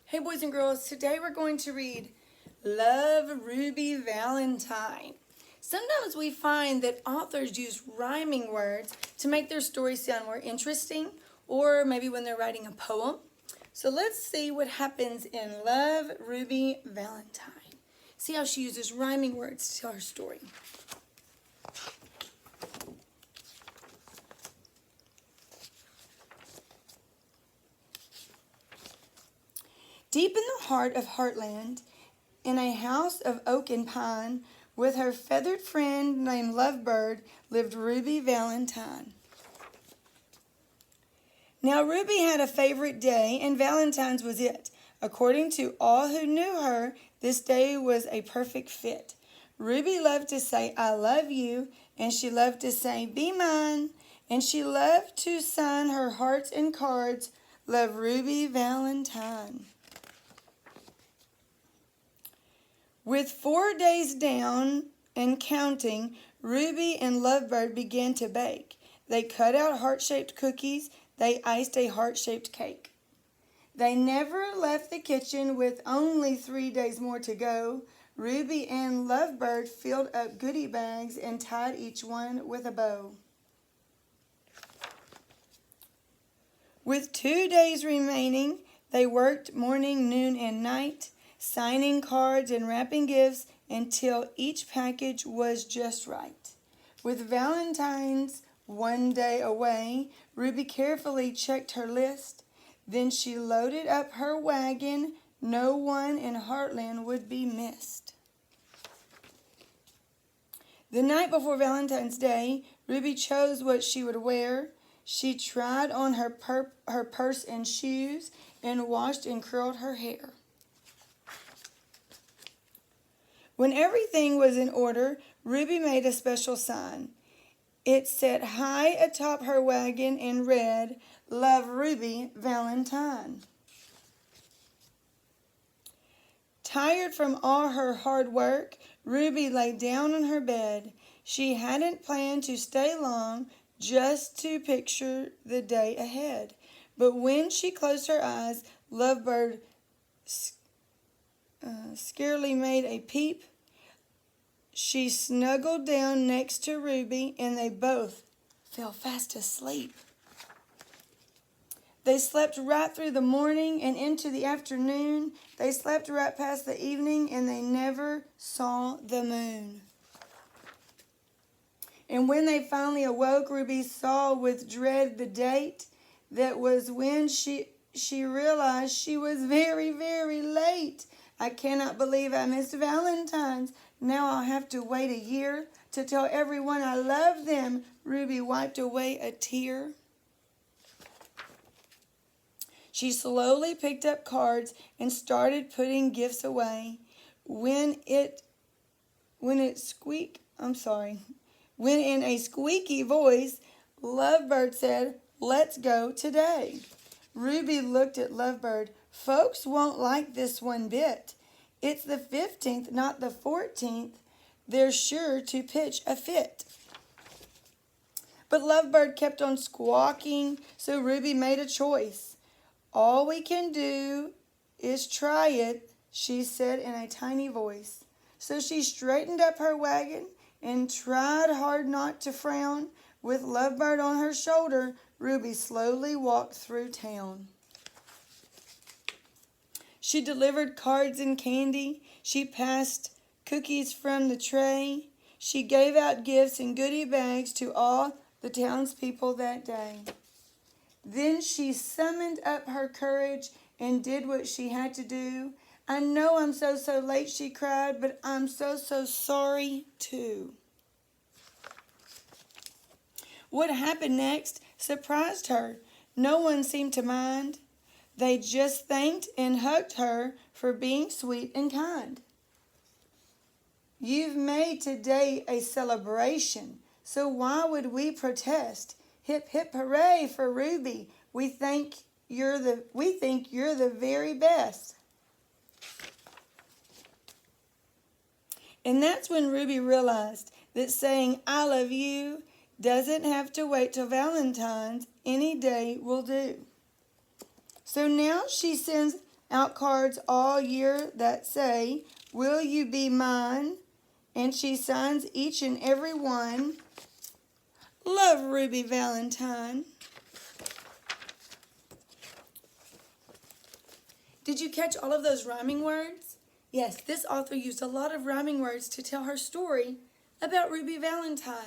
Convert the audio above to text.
Hey boys and girls, today we're going to read Love Ruby Valentine. Sometimes we find that authors use rhyming words to make their story sound more interesting, or maybe when they're writing a poem. So let's see what happens in Love Ruby Valentine. See how she uses rhyming words to tell her story. Deep in the heart of Heartland, in a house of oak and pine, with her feathered friend named Lovebird, lived Ruby Valentine. Now Ruby had a favorite day, and Valentine's was it. According to all who knew her, this day was a perfect fit. Ruby loved to say, "I love you," and she loved to say, "Be mine," and she loved to sign her hearts and cards, "Love Ruby Valentine." With 4 days down and counting, Ruby and Lovebird began to bake. They cut out heart-shaped cookies. They iced a heart-shaped cake. They never left the kitchen. With only 3 days more to go, Ruby and Lovebird filled up goodie bags and tied each one with a bow. With 2 days remaining, they worked morning, noon, and night, signing cards and wrapping gifts until each package was just right. With Valentine's 1 day away, Ruby carefully checked her list. Then she loaded up her wagon. No one in Heartland would be missed. The night before Valentine's Day, Ruby chose what she would wear. She tried on her purse and shoes and washed and curled her hair. When everything was in order, Ruby made a special sign. It sat high atop her wagon and read, "Love Ruby Valentine." Tired from all her hard work, Ruby lay down on her bed. She hadn't planned to stay long, just to picture the day ahead. But when she closed her eyes, Lovebird scarcely made a peep. She snuggled down next to Ruby, and they both fell fast asleep. They slept right through the morning and into the afternoon. They slept right past the evening, and they never saw the moon. And when they finally awoke, Ruby saw with dread the date. That was when she realized she was very, very late. "I cannot believe I missed Valentine's. Now I'll have to wait a year to tell everyone I love them." Ruby wiped away a tear. She slowly picked up cards and started putting gifts away. When in a squeaky voice, Lovebird said, "Let's go today." Ruby looked at Lovebird. "Folks won't like this one bit. It's the 15th, not the 14th. They're sure to pitch a fit." But Lovebird kept on squawking, so Ruby made a choice. "All we can do is try it," she said in a tiny voice. So she straightened up her wagon and tried hard not to frown. With Lovebird on her shoulder, Ruby slowly walked through town. She delivered cards and candy. She passed cookies from the tray. She gave out gifts and goodie bags to all the townspeople that day. Then she summoned up her courage and did what she had to do. "I know I'm so late," she cried, "but I'm so sorry too." What happened next surprised her. No one seemed to mind. They just thanked and hugged her for being sweet and kind. "You've made today a celebration, so why would we protest? Hip, hip, hooray for Ruby. We think you're the very best." And that's when Ruby realized that saying "I love you" doesn't have to wait till Valentine's. Any day will do. So now she sends out cards all year that say, "Will you be mine?" And she signs each and every one. Love, Ruby Valentine. Did you catch all of those rhyming words? Yes, this author used a lot of rhyming words to tell her story about Ruby Valentine.